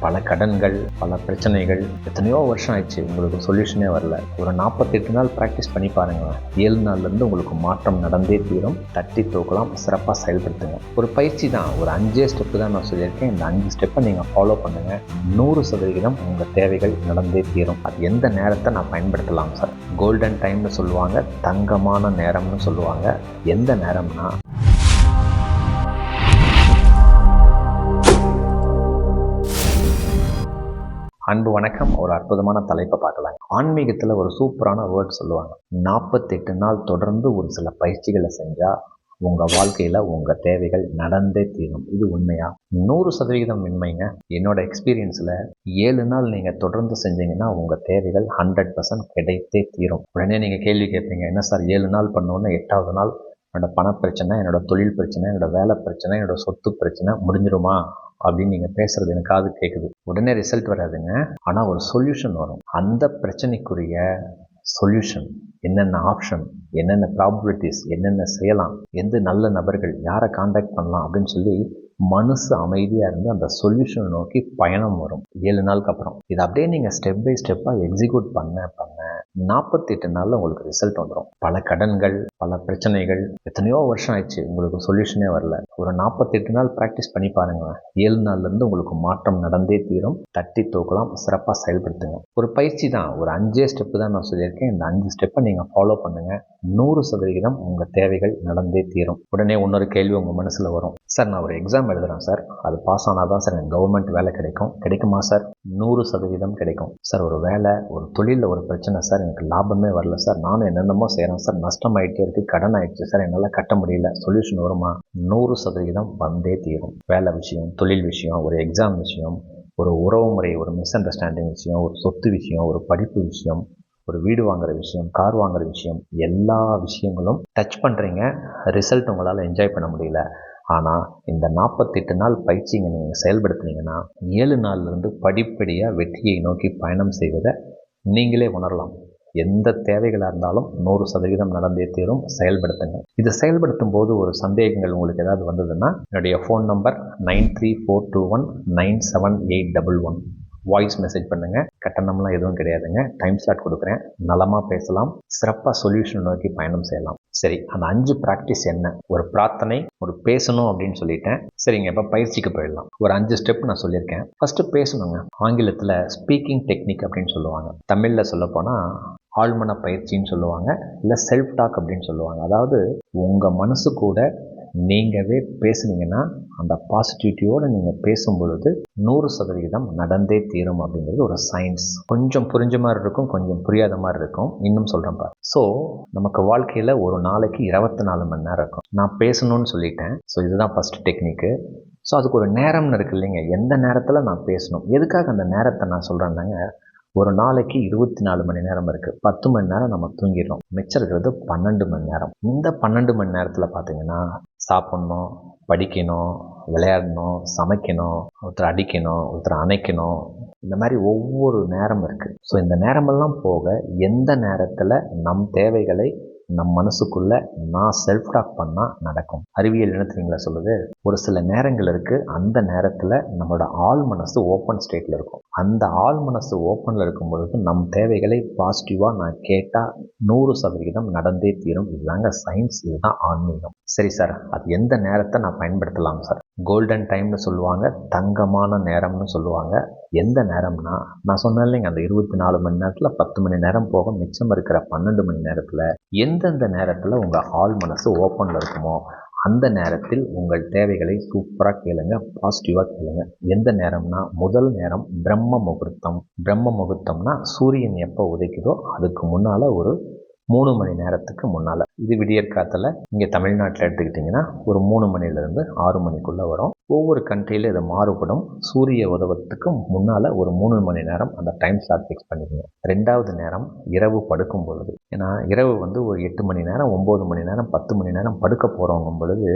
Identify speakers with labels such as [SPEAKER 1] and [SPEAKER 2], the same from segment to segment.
[SPEAKER 1] பல கடன்கள், பல பிரச்சனைகள், எத்தனையோ வருஷம் ஆயிடுச்சு, உங்களுக்கு சொல்யூஷனே வரல. ஒரு 48 நாள் ப்ராக்டிஸ் பண்ணி பாருங்களேன். 7 நாள்லேருந்து உங்களுக்கு மாற்றம் நடந்தே தீரும். தட்டி தூக்கலாம், சிறப்பாக செயல்படுத்துங்க. ஒரு பயிற்சி தான், ஒரு 5 ஸ்டெப்பு தான் நான் சொல்லியிருக்கேன். இந்த 5 ஸ்டெப்பை நீங்கள் ஃபாலோ பண்ணுங்கள். 100% உங்கள் தேவைகள் நடந்தே தீரும். அது எந்த நேரத்தை நான் பயன்படுத்தலாம் சார்? கோல்டன் டைம்னு சொல்லுவாங்க, தங்கமான நேரம்னு சொல்லுவாங்க. எந்த நேரம்னா அன்பு வணக்கம். ஒரு அற்புதமான தலைப்பை பார்க்கலாம். ஆன்மீகத்தில் ஒரு சூப்பரான வேர்ட் சொல்லுவாங்க. 48 நாள் தொடர்ந்து ஒரு சில பயிற்சிகளை செஞ்சால் உங்கள் வாழ்க்கையில் உங்கள் தேவைகள் நடந்தே தீரும். இது உண்மையா? 100% உண்மைங்க. என்னோட எக்ஸ்பீரியன்ஸில் 7 நாள் நீங்கள் தொடர்ந்து செஞ்சீங்கன்னா உங்கள் தேவைகள் 100% கிடைத்தே தீரும். உடனே நீங்கள் கேள்வி கேட்பீங்க, என்ன சார் 7 நாள் பண்ணோன்னு 8வது நாள் என்னோட பணப்பிரச்சனை, என்னோட தொழில் பிரச்சனை, என்னோட வேலை பிரச்சனை, என்னோட சொத்து பிரச்சனை முடிஞ்சிருமா அப்படின்னு நீங்கள் பேசுகிறது எனக்கு காது கேட்குது. உடனே ரிசல்ட் வராதுங்க, ஆனால் ஒரு சொல்யூஷன் வரும். அந்த பிரச்சனைக்குரிய சொல்யூஷன், என்னென்ன ஆப்ஷன், என்னென்ன ப்ராபபிலிட்டிஸ், என்னென்ன செய்யலாம், எந்த நல்ல நபர்கள், யாரை காண்டாக்ட் பண்ணலாம் அப்படின்னு சொல்லி மனசு அமைதியாக இருந்து அந்த சொல்யூஷனை நோக்கி பயணம் வரும் 7 நாளுக்கு அப்புறம். இதை அப்படியே நீங்கள் ஸ்டெப் பை ஸ்டெப்பாக எக்ஸிக்யூட் பண்ண 48 நாளில் உங்களுக்கு ரிசல்ட் வந்துடும். பல கடன்கள், பல பிரச்சனைகள், எத்தனையோ வருஷம் ஆயிடுச்சு, உங்களுக்கு சொல்யூஷனே வரல. ஒரு 48 நாள் ப்ராக்டிஸ் பண்ணி பாருங்களேன். 7 நாள்லேருந்து உங்களுக்கு மாற்றம் நடந்தே தீரும். தட்டி தூக்கலாம், சிறப்பாக செயல்படுத்துங்க. ஒரு பயிற்சி தான், ஒரு 5 ஸ்டெப்பு தான் நான் சொல்லியிருக்கேன். இந்த 5 ஸ்டெப்பை நீங்கள் ஃபாலோ பண்ணுங்கள். 100% உங்கள் தேவைகள் நடந்தே தீரும். உடனே இன்னொரு கேள்வி உங்கள் மனசில் வரும், சார் நான் ஒரு எக்ஸாம் எழுதுகிறேன் சார், அது பாஸ் ஆனால் தான் சார் எனக்கு கவர்மெண்ட் வேலை கிடைக்குமா சார்? 100% கிடைக்கும் சார். ஒரு வேலை, ஒரு தொழிலில் ஒரு பிரச்சனை சார், எனக்கு லாபமே வரல சார், நானும் என்னென்னமோ செய்கிறேன் சார், நஷ்டம் ஆகிட்டே இருக்குது, கடன் ஆகிடுச்சு சார், என்னால் கட்ட முடியல, சொல்யூஷன் வருமா? 100% வந்தே தீரும். வேலை விஷயம், தொழில் விஷயம், ஒரு எக்ஸாம் விஷயம், ஒரு உறவு முறை, ஒரு மிஸ் அண்டர்ஸ்டாண்டிங் விஷயம், ஒரு சொத்து விஷயம், ஒரு படிப்பு விஷயம், ஒரு வீடு வாங்குற விஷயம், கார் வாங்குற விஷயம், எல்லா விஷயங்களும் டச் பண்ணுறீங்க. ரிசல்ட் உங்களால் என்ஜாய் பண்ண முடியல. ஆனால் இந்த 48 நாள் பயிற்சிங்க நீங்கள் செயல்படுத்துனீங்கன்னா 7 நாள்லேருந்து படிப்படியாக வெற்றியை நோக்கி பயணம் செய்வதை நீங்களே உணரலாம். எந்த தேவைகளாக இருந்தாலும் 100% நடந்தே தீரும். செயல்படுத்துங்க. இதை செயல்படுத்தும் போது ஒரு சந்தேகங்கள் உங்களுக்கு ஏதாவது வந்ததுன்னா என்னுடைய ஃபோன் நம்பர் 9342197811 வாய்ஸ் மெசேஜ் பண்ணுங்கள். கட்டணம்லாம் எதுவும் கிடையாதுங்க. டைம் ஸ்லாட் கொடுக்குறேன். நலமாக பேசலாம், சிறப்பாக சொல்யூஷன் நோக்கி பயணம் செய்யலாம். சரி, அந்த 5 ப்ராக்டிஸ் என்ன? ஒரு பிரார்த்தனை, ஒரு பேசணும் அப்படின்னு சொல்லிட்டேன். சரிங்க, இப்போ பயிற்சிக்கு போயிடலாம். ஒரு 5 ஸ்டெப் நான் சொல்லியிருக்கேன். ஃபஸ்ட்டு பேசணுங்க. ஆங்கிலத்தில் ஸ்பீக்கிங் டெக்னிக் அப்படின்னு சொல்லுவாங்க. தமிழில் சொல்லப்போனால் ஆழ்மன பயிற்சின்னு சொல்லுவாங்க, இல்லை செல்ஃப் டாக் அப்படின்னு சொல்லுவாங்க. அதாவது உங்கள் மனசு கூட நீங்கவே பேசுனீங்கன்னா அந்த பாசிட்டிவிட்டியோடு நீங்கள் பேசும் பொழுது 100% நடந்தே தீரும் அப்படிங்கிறது ஒரு சயின்ஸ். கொஞ்சம் புரிஞ்ச மாதிரி இருக்கும், கொஞ்சம் புரியாத மாதிரி இருக்கும். இன்னும் சொல்கிறேன் பாரு. ஸோ நமக்கு வாழ்க்கையில் ஒரு நாளைக்கு 24 மணி நேரம் இருக்கும். நான் பேசணும்னு சொல்லிட்டேன். ஸோ இதுதான் ஃபஸ்ட் டெக்னிக்கு. ஸோ அதுக்கு ஒரு நேரம்னு இருக்கு இல்லைங்க, எந்த நேரத்தில் நான் பேசணும், எதுக்காக அந்த நேரத்தை நான் சொல்கிறேன்னாங்க, ஒரு நாளைக்கு 24 மணி நேரம் இருக்குது. 10 மணி நேரம் நம்ம தூங்கிடுறோம், மிச்சம் இருக்கிறது 12 மணி நேரம். இந்த 12 மணி நேரத்தில் பார்த்தீங்கன்னா சாப்பிட்ணும், படிக்கணும், விளையாடணும், சமைக்கணும், ஒருத்தர் அடிக்கணும், ஒருத்தர் அணைக்கணும், இந்த மாதிரி ஒவ்வொரு நேரம் இருக்குது. ஸோ இந்த நேரமெல்லாம் போக எந்த நேரத்தில் நம் தேவைகளை நம் மனசுக்குள்ளே நான் செல்ஃப் டாக் பண்ணால் நடக்கும். அறிவியல் என்ன தெரியுங்களா சொல்லுது? ஒரு சில நேரங்கள் இருக்குது, அந்த நேரத்தில் நம்மளோட ஆள் மனசு ஓப்பன் ஸ்டேட்டில் இருக்கும். அந்த ஆள் மனசு ஓப்பனில் இருக்கும் பொழுது நம் தேவைகளை பாசிட்டிவாக நான் கேட்டால் 100% நடந்தே தீரும். இதுதாங்க சயின்ஸ், இதுதான் ஆன்மீகம். சரி சார், அது எந்த நேரத்தை நான் பயன்படுத்தலாம் சார்? கோல்டன் டைம்னு சொல்லுவாங்க, தங்கமான நேரம்னு சொல்லுவாங்க. எந்த நேரம்னா நான் சொன்னேன் இல்லைங்க, அந்த 24 மணி நேரத்தில் 10 மணி நேரம் போக மிச்சம் இருக்கிற 12 மணி நேரத்தில் எந்தெந்த நேரத்தில் உங்கள் ஆள் மனசு ஓப்பனில் இருக்குமோ அந்த நேரத்தில் உங்கள் தேவைகளை சூப்பராக கேளுங்க, பாசிட்டிவாக கேளுங்க. எந்த நேரம்னா முதல் நேரம் பிரம்ம முகூர்த்தம். பிரம்ம முகூர்த்தம்னா சூரியன் எப்போ உதைக்குதோ அதுக்கு முன்னால் ஒரு 3 மணி நேரத்துக்கு முன்னால். இது விடியற் காத்தில் இங்கே தமிழ்நாட்டில் எடுத்துக்கிட்டிங்கன்னா ஒரு 3 மணிலேருந்து 6 மணிக்குள்ளே வரும். ஒவ்வொரு கண்ட்ரியில் இது மாறுபடும். சூரிய உதவத்துக்கு முன்னால் ஒரு 3 மணி நேரம் அந்த டைம் ஸ்லாட் ஃபிக்ஸ் பண்ணிக்கணும். 2வது நேரம் இரவு படுக்கும் பொழுது. ஏன்னா இரவு ஒரு 8 மணி நேரம், 9 மணி நேரம், 10 மணி நேரம் படுக்க போகிறவங்க பொழுது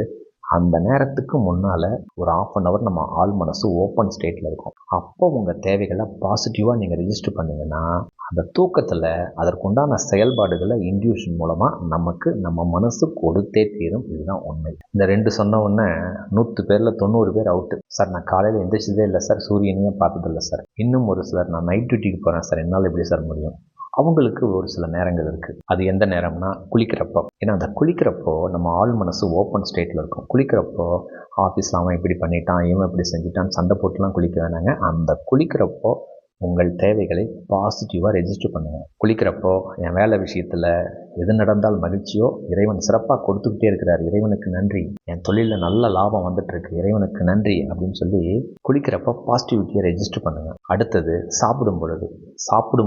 [SPEAKER 1] அந்த நேரத்துக்கு முன்னால் ஒரு 1/2 hour நம்ம ஆள் மனசு ஓப்பன் ஸ்டேட்டில் இருக்கும். அப்போ உங்கள் தேவைகளை பாசிட்டிவாக நீங்கள் ரிஜிஸ்டர் பண்ணிங்கன்னா அந்த தூக்கத்தில் அதற்குண்டான செயல்பாடுகளை இன்ட்யூஷன் மூலமாக நமக்கு நம்ம மனசு கொடுத்தே தீரும். இதுதான் உண்மை. இந்த 2 சொன்ன உடனே 100 பேரில் 90 பேர் அவுட்டு. சார் நான் காலையில் எந்திரிச்சதே இல்லை சார், சூரியனையும் பார்த்ததில்லை சார். இன்னும் ஒரு சிலர் நான் நைட் டியூட்டிக்கு போகிறேன் சார், என்னால் எப்படி சார் முடியும்? அவங்களுக்கு ஒரு சில நேரங்கள் இருக்குது. அது எந்த நேரம்னா குளிக்கிறப்போ. ஏன்னா அந்த குளிக்கிறப்போ நம்ம ஆள் மனசு ஓப்பன் ஸ்டேட்டில் இருக்கும். குளிக்கிறப்போ ஆஃபீஸில் அவன் இப்படி பண்ணிட்டான், இவன் இப்படி செஞ்சுட்டான், சண்டை போட்டுலாம் குளிக்க வேணாங்க. அந்த குளிக்கிறப்போ உங்கள் தேவைகளை பாசிட்டிவாக ரெஜிஸ்டர் பண்ணுங்கள். குளிக்கிறப்போ என் வேலை விஷயத்தில் எது நடந்தால் மகிழ்ச்சியோ, இறைவன் சிறப்பாக கொடுத்துக்கிட்டே இருக்கிறார், இறைவனுக்கு நன்றி. என் தொழிலில் நல்ல லாபம் வந்துட்டுருக்கு, இறைவனுக்கு நன்றி அப்படின்னு சொல்லி குளிக்கிறப்போ பாசிட்டிவிட்டியை ரெஜிஸ்டர் பண்ணுங்கள். அடுத்தது சாப்பிடும்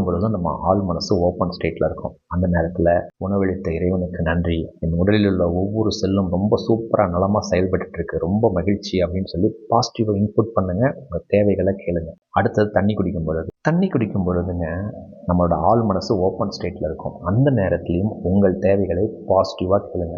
[SPEAKER 1] பொழுதும் நம்ம ஆள் மனசு ஓப்பன் ஸ்டேட்டில் இருக்கும். அந்த நேரத்தில் உணவளித்த இறைவனுக்கு நன்றி, என் உடலில் உள்ள ஒவ்வொரு செல்லும் ரொம்ப சூப்பராக நலமாக செயல்பட்டுருக்கு, ரொம்ப மகிழ்ச்சி அப்படின்னு சொல்லி பாசிட்டிவாக இன்புட் பண்ணுங்கள். உங்கள் தேவைகளை கேளுங்க. அடுத்தது தண்ணி குடிக்கும் பொழுதுங்க நம்மளோட ஆள் மனசு ஓப்பன் ஸ்டேட்டில் இருக்கும். அந்த நேரத்துலையும் உங்கள் தேவைகளை பாசிட்டிவாக கேளுங்க.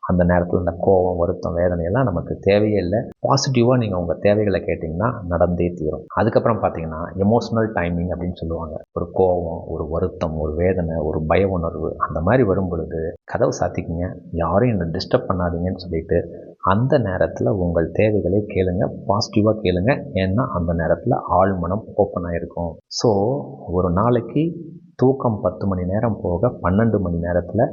[SPEAKER 1] அந்த நேரத்தில் இந்த கோபம், வருத்தம், வேதனையெல்லாம் நமக்கு தேவையே இல்லை. பாசிட்டிவாக நீங்கள் உங்கள் தேவைகளை கேட்டிங்கன்னா நடந்தே தீரும். அதுக்கப்புறம் பார்த்தீங்கன்னா எமோஷ்னல் டைமிங் அப்படின்னு சொல்லுவாங்க. ஒரு கோபம், ஒரு வருத்தம், ஒரு வேதனை, ஒரு பய உணர்வு அந்த மாதிரி வரும் பொழுது கதவை சாத்திக்கிங்க, யாரும் என்னை டிஸ்டர்ப் பண்ணாதீங்கன்னு சொல்லிட்டு அந்த நேரத்தில் உங்கள் தேவைகளை கேளுங்க, பாசிட்டிவாக கேளுங்க. ஏன்னா அந்த நேரத்தில் ஆள் மனம் ஓப்பன் ஆகிருக்கும். ஸோ ஒரு நாளைக்கு தூக்கம் 10 மணி நேரம் போக 12 மணி நேரத்தில்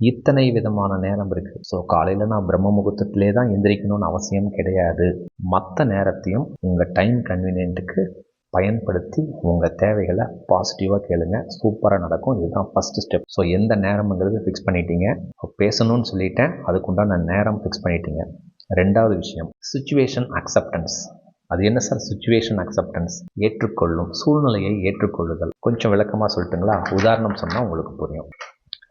[SPEAKER 1] இத்தனை விதமான நேரம் இருக்குது. ஸோ காலையில் நான் பிரம்ம முகூர்த்தத்திலே தான் எந்திரிக்கணும்னு அவசியம் கிடையாது. மற்ற நேரத்தையும் உங்கள் டைம் கன்வீனியன்ட்டுக்கு பயன்படுத்தி உங்கள் தேவைகளை பாசிட்டிவாக கேளுங்க, சூப்பராக நடக்கும். இதுதான் ஃபஸ்ட்டு ஸ்டெப். ஸோ எந்த நேரம்ங்கிறது ஃபிக்ஸ் பண்ணிட்டீங்க, பேசணும்னு சொல்லிட்டேன், அதுக்குண்டான நேரம் ஃபிக்ஸ் பண்ணிட்டீங்க. 2வது விஷயம் சிச்சுவேஷன் அக்செப்டன்ஸ். அது என்ன சார் சிச்சுவேஷன் அக்செப்டன்ஸ்? ஏற்றுக்கொள்ளும், சூழ்நிலையை ஏற்றுக்கொள்ளுதல். கொஞ்சம் விளக்கமாக சொல்லட்டுங்களா? உதாரணம் சொன்னால் உங்களுக்கு புரியும்.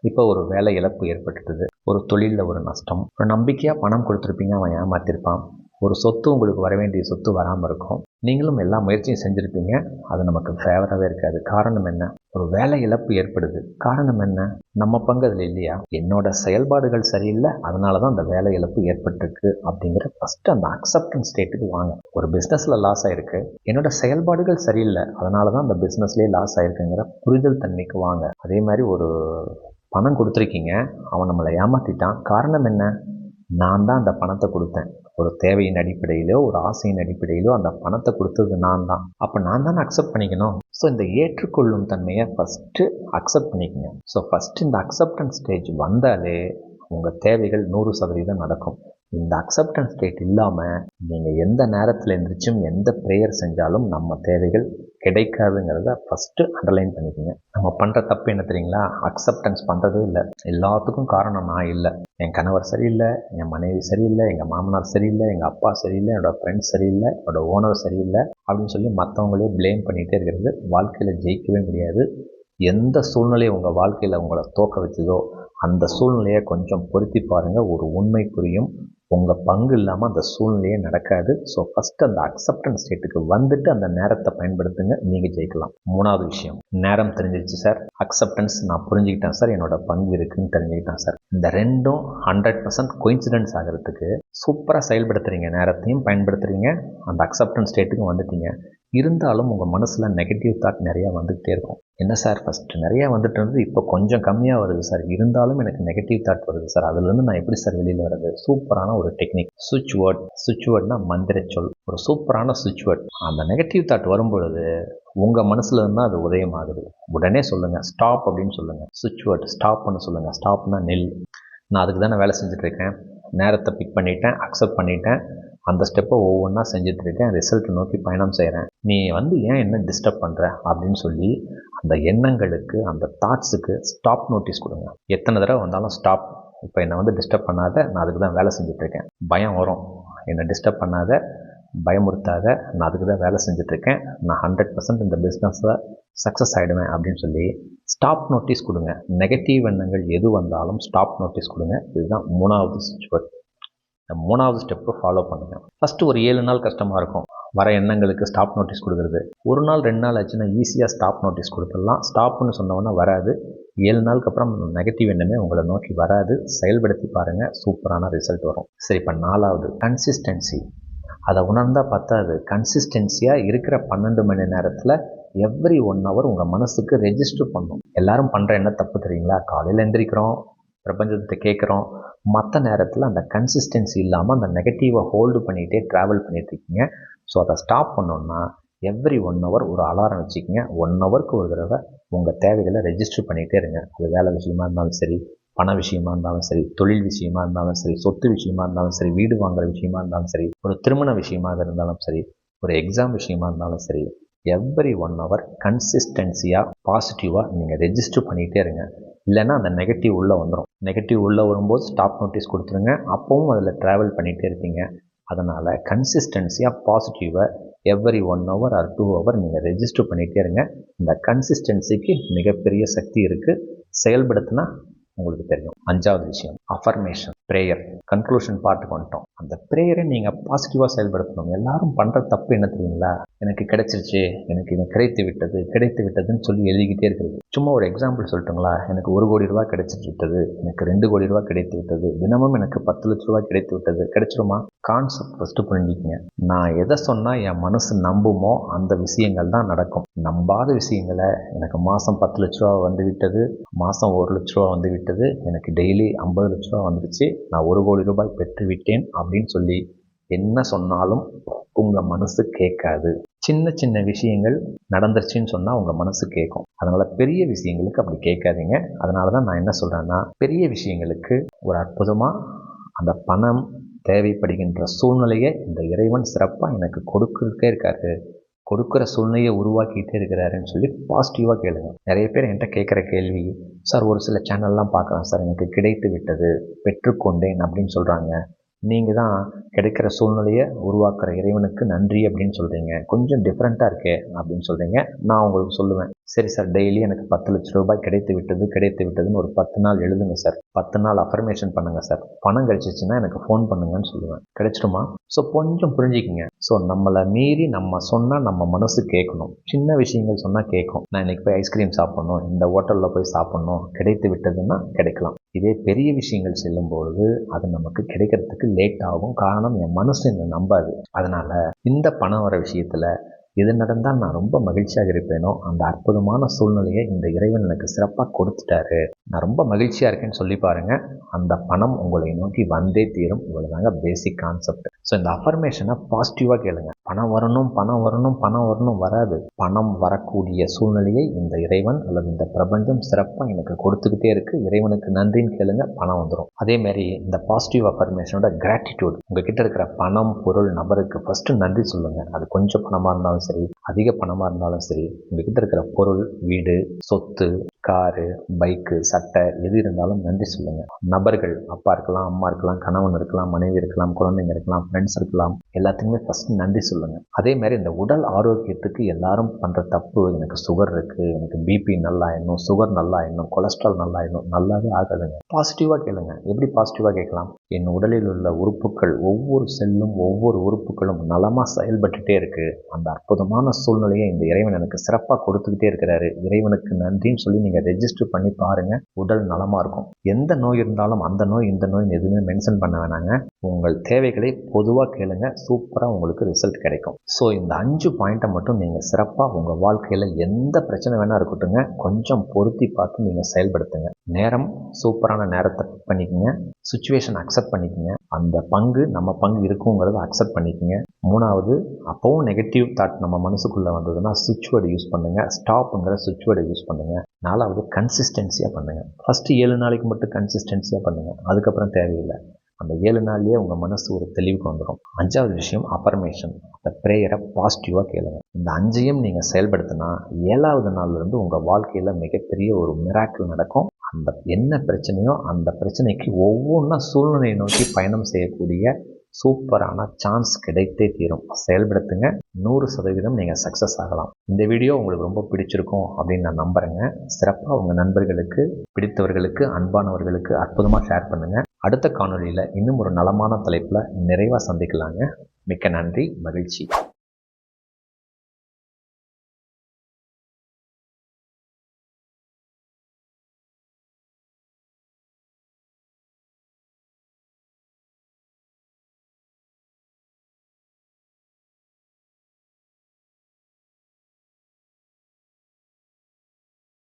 [SPEAKER 1] இப்போ ஒரு வேலை இழப்பு ஏற்பட்டுட்டுது, ஒரு தொழிலில் ஒரு நஷ்டம், ஒரு நம்பிக்கையாக பணம் கொடுத்துருப்பீங்க, அவன் ஏமாற்றிருப்பான். ஒரு சொத்து உங்களுக்கு வர வேண்டிய சொத்து வராமல் இருக்கும். நீங்களும் எல்லா முயற்சியும் செஞ்சுருப்பீங்க, அது நமக்கு ஃபேவராகவே இருக்காது. காரணம் என்ன? ஒரு வேலை இழப்பு ஏற்படுது. காரணம் என்ன? நம்ம பங்கு அதில் இல்லையா? என்னோட செயல்பாடுகள் சரியில்லை, அதனால தான் அந்த வேலை இழப்பு ஏற்பட்டிருக்கு அப்படிங்கிற ஃபஸ்ட்டு அந்த அக்செப்டன்ஸ் ஸ்டேட்டுக்கு வாங்க. ஒரு பிஸ்னஸில் லாஸ் ஆகிருக்கு, என்னோட செயல்பாடுகள் சரியில்லை, அதனால தான் அந்த பிஸ்னஸ்லேயே லாஸ் ஆகிருக்குங்கிற புரிதல் தன்மைக்கு வாங்க. அதே மாதிரி ஒரு பணம் கொடுத்துருக்கீங்க, அவன் நம்மளை ஏமாற்றிட்டான். காரணம் என்ன? நான் தான் அந்த பணத்தை கொடுத்தேன். ஒரு தேவையின் அடிப்படையிலோ ஒரு ஆசையின் அடிப்படையிலோ அந்த பணத்தை கொடுத்தது நான் தான். அப்போ நான் தானே அக்செப்ட் பண்ணிக்கணும். ஸோ இந்த ஏற்றுக்கொள்ளும் தன்மையை ஃபஸ்ட்டு அக்செப்ட் பண்ணிக்கங்க. ஸோ ஃபஸ்ட்டு இந்த அக்செப்டன்ஸ் ஸ்டேஜ் வந்தாலே உங்கள் தேவைகள் 100% நடக்கும். இந்த அக்செப்டன்ஸ் ஸ்டேட் இல்லாமல் நீங்கள் எந்த நேரத்தில் எழுந்திரிச்சும் எந்த ப்ரேயர் செஞ்சாலும் நம்ம தேவைகள் கிடைக்காதுங்கிறத ஃபஸ்ட்டு அண்டர்லைன் பண்ணிக்கோங்க. நம்ம பண்ணுற தப்பு என்ன தெரியுங்களா? அக்செப்டன்ஸ் பண்ணுறதே இல்லை. எல்லாத்துக்கும் காரணம் நான் இல்லை, என் கணவர் சரியில்லை, என் மனைவி சரியில்லை, எங்கள் மாமனார் சரியில்லை, எங்கள் அப்பா சரியில்லை, என்னோடய ஃப்ரெண்ட்ஸ் சரியில்லை, என்னோடய ஓனர் சரியில்லை அப்படின்னு சொல்லி மற்றவங்களே ப்ளேம் பண்ணிகிட்டே இருக்கிறது வாழ்க்கையில் ஜெயிக்கவே முடியாது. எந்த சூழ்நிலை உங்கள் வாழ்க்கையில் உங்களை தோக்க வச்சதோ அந்த சூழ்நிலையை கொஞ்சம் பொருத்தி பாருங்கள், ஒரு உண்மை புரியும். உங்கள் பங்கு இல்லாமல் அந்த சூழ்நிலையே நடக்காது. ஸோ ஃபஸ்ட்டு அந்த அக்செப்டன்ஸ் ஸ்டேட்டுக்கு வந்துட்டு அந்த நேரத்தை பயன்படுத்துங்க, நீங்கள் ஜெயிக்கலாம். 3வது விஷயம், நேரம் தெரிஞ்சிருச்சு சார், அக்செப்டன்ஸ் நான் புரிஞ்சுக்கிட்டேன் சார், என்னோட பங்கு இருக்குதுன்னு தெரிஞ்சுக்கிட்டேன் சார். இந்த ரெண்டும் 100% கோயின்சிடென்ஸ் ஆகிறதுக்கு சூப்பராக செயல்படுத்துகிறீங்க, நேரத்தையும் பயன்படுத்துகிறீங்க, அந்த அக்செப்டன்ஸ் ஸ்டேட்டுக்கும் வந்துட்டீங்க. இருந்தாலும் உங்கள் மனசில் நெகட்டிவ் தாட் நிறையா வந்துகிட்டே இருக்கும். என்ன சார் ஃபஸ்ட்டு நிறையா வந்துட்டு இருந்தது, இப்போ கொஞ்சம் கம்மியாக வருது சார், இருந்தாலும் எனக்கு நெகட்டிவ் தாட் வருது சார், அதுலேருந்து நான் எப்படி சார் வெளியில் வர்றது? சூப்பரான ஒரு டெக்னிக், சுவிட்ச் வேர்ட்னா மந்திர சொல், ஒரு சூப்பரான சுவிட்ச் வேர்ட். அந்த நெகட்டிவ் தாட் வரும்பொழுது உங்கள் மனசில் இருந்தால் அது உதயமாகுது. உடனே சொல்லுங்கள், ஸ்டாப் அப்படின்னு சொல்லுங்கள். சுவிட்ச் வேர்ட் ஸ்டாப் பண்ண சொல்லுங்கள். ஸ்டாப்னா நெல். நான் அதுக்கு தான் வேலை செஞ்சுட்ருக்கேன், நேரத்தை பிக் பண்ணிட்டேன், அக்செப்ட் பண்ணிட்டேன், அந்த ஸ்டெப்பை ஒவ்வொன்றா செஞ்சிட்ருக்கேன், ரிசல்ட்டை நோக்கி பயணம் செய்கிறேன். நீ ஏன் என்ன டிஸ்டர்ப் பண்ணுற அப்படின்னு சொல்லி அந்த எண்ணங்களுக்கு, அந்த தாட்ஸுக்கு ஸ்டாப் நோட்டீஸ் கொடுங்க. எத்தனை தடவை வந்தாலும் ஸ்டாப், இப்போ என்னை டிஸ்டர்ப் பண்ணாத, நான் அதுக்கு தான் வேலை செஞ்சிட்ருக்கேன். பயம் வரும், என்னை டிஸ்டர்ப் பண்ணாத, பயமுறுத்தாத, நான் அதுக்கு தான் வேலை செஞ்சிட்ருக்கேன், நான் 100% இந்த பிஸ்னஸில் சக்ஸஸ் ஆகிடுவேன் அப்படின்னு சொல்லி ஸ்டாப் நோட்டீஸ் கொடுங்க. நெகட்டிவ் எண்ணங்கள் எது வந்தாலும் ஸ்டாப் நோட்டீஸ் கொடுங்க. இதுதான் 3வது சுவிட்ச் வேர்ட். இந்த 3வது ஸ்டெப்பு ஃபாலோ பண்ணுங்கள். ஃபஸ்ட்டு ஒரு 7 நாள் கஷ்டமாக இருக்கும், வர எண்ணங்களுக்கு ஸ்டாப் நோட்டீஸ் கொடுக்குறது. 1 நாள் 2 நாள் ஆச்சுன்னா ஈஸியாக ஸ்டாப் நோட்டீஸ் கொடுத்துடலாம். ஸ்டாப்னு சொன்னோன்னா வராது. 7 நாளுக்கு அப்புறம் நெகட்டிவ் எண்ணமே உங்களை நோக்கி வராது. செயல்படுத்தி பாருங்கள், சூப்பரான ரிசல்ட் வரும். சரி, இப்போ 4வது கன்சிஸ்டன்சி. அதை உணர்ந்தால் பத்தாது, கன்சிஸ்டன்சியாக இருக்கிற 12 மணி நேரத்தில் எவ்ரி 1 hour உங்கள் மனசுக்கு ரெஜிஸ்டர் பண்ணும். எல்லாரும் பண்ணுற என்ன தப்பு தெரியுங்களா? காலையில் எந்திரிக்கிறோம், பிரபஞ்சத்தை கேட்குறோம், மற்ற நேரத்தில் அந்த கன்சிஸ்டன்சி இல்லாமல் அந்த நெகட்டிவை ஹோல்டு பண்ணிகிட்டே ட்ராவல் பண்ணிட்டு இருக்கீங்க. ஸோ அதை ஸ்டாப் பண்ணோன்னா எவ்ரி 1 hour ஒரு அலாரம் வச்சுக்கிங்க. 1 hourக்கு ஒரு தடவை உங்கள் தேவைகளை ரெஜிஸ்டர் பண்ணிகிட்டே இருங்க. அது வேலை விஷயமா இருந்தாலும் சரி, பண விஷயமா இருந்தாலும் சரி, தொழில் விஷயமா இருந்தாலும் சரி, சொத்து விஷயமா இருந்தாலும் சரி, வீடு வாங்குற விஷயமா இருந்தாலும் சரி, ஒரு திருமண விஷயமாக இருந்தாலும் சரி, ஒரு எக்ஸாம் விஷயமா இருந்தாலும் சரி, எவ்ரி 1 hour கன்சிஸ்டன்சியாக பாசிட்டிவாக நீங்கள் ரெஜிஸ்டர் பண்ணிகிட்டே இருங்க. இல்லைன்னா அந்த நெகட்டிவ் உள்ளே வந்துடும். நெகட்டிவ் உள்ளே வரும்போது ஸ்டாப் நோட்டீஸ் கொடுத்துருங்க. அப்போவும் அதில் ட்ராவல் பண்ணிகிட்டே இருப்பீங்க. அதனால் கன்சிஸ்டன்சியாக பாசிட்டிவை எவ்ரி 1 hour ஆர் 2 hour நீங்கள் ரெஜிஸ்டர் பண்ணிகிட்டே இருங்க. இந்த கன்சிஸ்டன்சிக்கு மிகப்பெரிய சக்தி இருக்குது. செயல்படுத்தினா உங்களுக்கு தெரியும். 5வது விஷயம் அஃபர்மேஷன், ப்ரேயர். கன்க்ளூஷன் பார்ட்டுக்கு வந்துட்டோம். அந்த ப்ரேயரை நீங்கள் பாசிட்டிவாக செயல்படுத்தணும். எல்லாரும் பண்ணுற தப்பு என்ன தெரியுங்களா? எனக்கு கிடைச்சிருச்சு, எனக்கு இது கிடைத்து விட்டதுன்னு சொல்லி எழுதிக்கிட்டே இருக்கிறது. சும்மா ஒரு எக்ஸாம்பிள் சொல்லட்டுங்களா? எனக்கு 1 கோடி ரூபா கிடைச்சிட்டு விட்டது, எனக்கு 2 கோடி ரூபா கிடைத்து விட்டது, தினமும் எனக்கு 10 லட்ச ரூபா கிடைத்து விட்டது. கிடைச்சிருமா? கான்செப்ட் ஃபஸ்ட்டு புரிஞ்சுக்கிங்க. நான் எதை சொன்னால் என் மனசு நம்புமோ அந்த விஷயங்கள் தான் நடக்கும். நம்பாத விஷயங்களை எனக்கு மாதம் 10 லட்ச ரூபா வந்து விட்டது, மாதம் 1 லட்ச ரூபா வந்து விட்டது, எனக்கு டெய்லி 50 லட்ச ரூபா வந்துடுச்சு, நான் 1 கோடி ரூபாய் பெற்று விட்டேன் அப்படின்னு சொல்லி என்ன சொன்னாலும் உங்கள் மனசு கேட்காது. சின்ன சின்ன விஷயங்கள் நடந்துருச்சுன்னு சொன்னால் உங்கள் மனசு கேட்கும். அதனால் பெரிய விஷயங்களுக்கு அப்படி கேட்காதீங்க. அதனால தான் நான் என்ன சொல்கிறேன்னா, பெரிய விஷயங்களுக்கு ஒரு அற்புதமாக அந்த பணம் தேவைப்படுகின்ற சூழ்நிலையை இந்த இறைவன் சிறப்பாக எனக்கு கொடுத்துட்டே இருக்காரு, கொடுக்குற சூழ்நிலையை உருவாக்கிட்டே இருக்கிறாருன்னு சொல்லி பாசிட்டிவாக கேளுங்க. நிறைய பேர் என்கிட்ட கேட்குற கேள்வி, சார் ஒரு சில சேனல்லாம் பார்க்குறேன் சார், எனக்கு கிடைத்து விட்டது, பெற்றுக்கொண்டேன் அப்படின்னு சொல்கிறாங்க. நீங்கள் தான் கிடைக்கிற சூழ்நிலையை உருவாக்குற இறைவனுக்கு நன்றி அப்படின்னு சொல்கிறீங்க, கொஞ்சம் டிஃப்ரெண்ட்டாக இருக்கே அப்படின்னு சொல்கிறீங்க. நான் உங்களுக்கு சொல்லுவேன், சரி சார், டெய்லி எனக்கு 10 லட்ச ரூபாய் கிடைத்து விட்டதுன்னு ஒரு 10 நாள் எழுதுங்க சார், 10 நாள் அஃபர்மேஷன் பண்ணுங்கள் சார், பணம் கிடைச்சிச்சுன்னா எனக்கு ஃபோன் பண்ணுங்கன்னு சொல்லுவேன். கிடைச்சிடுமா? ஸோ கொஞ்சம் புரிஞ்சுக்கிங்க. ஸோ நம்மளை மீறி நம்ம சொன்னால் நம்ம மனசு கேட்கணும். சின்ன விஷயங்கள் சொன்னால் கேட்கும். நான் இன்றைக்கி போய் ஐஸ்கிரீம் சாப்பிட்ணும், இந்த ஹோட்டலில் போய் சாப்பிட்ணும், கிடைத்து விட்டதுன்னா கிடைக்கலாம். இதே பெரிய விஷயங்கள் செல்லும்பொழுது அது நமக்கு கிடைக்கிறதுக்கு லேட் ஆகும். காரணம், என் மனசு என்னை நம்பாது. அதனால் இந்த பணம் வர விஷயத்தில் எது நடந்தால் நான் ரொம்ப மகிழ்ச்சியாக இருப்பேனோ அந்த அற்புதமான சூழ்நிலையை இந்த இறைவன் எனக்கு சிறப்பாக கொடுத்துட்டாரு, நான் ரொம்ப மகிழ்ச்சியாக இருக்கேன்னு சொல்லி பாருங்கள். அந்த பணம் உங்களை நோக்கி வந்தே தீரும். இவ்வளோதாங்க பேசிக் கான்செப்ட். ஸோ இந்த அஃபர்மேஷனை பாசிட்டிவாக கேளுங்க. பணம் வரணும் வராது. பணம் வரக்கூடிய சூழ்நிலையை இந்த இறைவன் அல்லது இந்த பிரபஞ்சம் சிறப்பாக எனக்கு கொடுத்துக்கிட்டே இருக்குது, இறைவனுக்கு நன்றின்னு கேளுங்க, பணம் வந்துடும். அதேமாரி இந்த பாசிட்டிவ் அஃபர்மேஷனோட கிராட்டிடியூட். உங்ககிட்ட இருக்கிற பணம், பொருள், நபருக்கு ஃபஸ்ட்டு நன்றி சொல்லுங்கள். அது கொஞ்சம் பணமாக இருந்தாலும் சரி, அதிக பணமாக இருந்தாலும் சரி, உங்ககிட்ட இருக்கிற பொருள், வீடு, சொத்து, காரு, பைக்கு, சட்டை எது இருந்தாலும் நன்றி சொல்லுங்கள். நபர்கள், அப்பா இருக்கலாம், அம்மா இருக்கலாம், கணவன் இருக்கலாம், மனைவி இருக்கலாம், குழந்தைங்க இருக்கலாம், ஃப்ரெண்ட்ஸ் இருக்கலாம், எல்லாத்துக்குமே ஃபஸ்ட்டு நன்றி சொல்லுங்கள். அதே மாதிரி இந்த உடல் ஆரோக்கியத்துக்கு எல்லாரும் பண்ணுற தப்பு, எனக்கு சுகர் இருக்குது, எனக்கு பிபி நல்லா ஆயிடணும், சுகர் நல்லா ஆயிடணும், கொலஸ்ட்ரால் நல்லா ஆயிடணும். நல்லாவே ஆகாதுங்க. பாசிட்டிவாக கேளுங்க. எப்படி பாசிட்டிவாக கேட்கலாம்? என் உடலில் உள்ள உறுப்புகள், ஒவ்வொரு செல்லும், ஒவ்வொரு உறுப்புகளும் நலமாக செயல்பட்டுட்டே இருக்குது, அந்த அற்புதமான சூழ்நிலையை இந்த இறைவன் எனக்கு சிறப்பாக கொடுத்துக்கிட்டே இருக்கிறாரு, இறைவனுக்கு நன்றின்னு சொல்லி நீங்கள் ரெஜிஸ்டர் பண்ணி பாருங்கள். உடல் நலமாக இருக்கும். எந்த நோய் இருந்தாலும் அந்த நோய் இந்த நோய் எதுவுமே மென்ஷன் பண்ண வேணாங்க. உங்கள் தேவைகளை பொதுவாக கேளுங்க, சூப்பராக உங்களுக்கு ரிசல்ட் கிடைக்கும். ஸோ இந்த 5 பாயிண்ட்டை மட்டும் நீங்கள் சிறப்பாக உங்கள் வாழ்க்கையில் எந்த பிரச்சனை வேணால் இருக்கட்டுங்க, கொஞ்சம் பொருத்தி பார்த்து நீங்கள் செயல்படுத்துங்க. நேரம், சூப்பரான நேரத்தை பிக் பண்ணிக்கோங்க. சுச்சுவேஷன் அக்செப்ட் பண்ணிக்கோங்க. அந்த பங்கு நம்ம பங்கு இருக்குங்கிறத அக்செப்ட் பண்ணிக்கோங்க. 3வது, அப்போவும் நெகட்டிவ் தாட் நம்ம மனசுக்குள்ளே வந்ததுன்னா சுவிட்ச் வேர்டு யூஸ் பண்ணுங்கள், ஸ்டாப்புங்கிற சுவிட்ச் வேர்டை யூஸ் பண்ணுங்கள். 4வது, கன்சிஸ்டன்சியாக பண்ணுங்கள். ஃபஸ்ட்டு 7 நாளைக்கு மட்டும் கன்சிஸ்டன்சியாக பண்ணுங்கள், அதுக்கப்புறம் தேவையில்லை. அந்த 7 நாள்லேயே உங்கள் மனசு ஒரு தெளிவுக்கு வந்துடும். 5வது விஷயம் அஃபர்மேஷன். அந்த ப்ரேயரை பாசிட்டிவாக கேளுங்க. இந்த 5ஐயும் நீங்கள் செயல்படுத்தினா 7வது நாள்லேருந்து உங்கள் வாழ்க்கையில் மிகப்பெரிய ஒரு மிராக்கிள் நடக்கும். அந்த என்ன பிரச்சனையோ அந்த பிரச்சனைக்கு ஒவ்வொன்றா சூழ்நிலையை நோக்கி பயணம் செய்யக்கூடிய சூப்பரான சான்ஸ் கிடைத்தே தீரும். செயல்படுத்துங்க. 100% நீங்கள் சக்ஸஸ் ஆகலாம். இந்த வீடியோ உங்களுக்கு ரொம்ப பிடிச்சிருக்கும் அப்படின்னு நான் நம்புகிறேங்க. சிறப்பாக உங்கள் நண்பர்களுக்கு, பிடித்தவர்களுக்கு, அன்பானவர்களுக்கு அற்புதமாக ஷேர் பண்ணுங்கள். அடுத்த காணொலியில் இன்னும் ஒரு நலமான தலைப்பில் நிறைவாக சந்திக்கலாங்க. மிக்க நன்றி, மகிழ்ச்சி.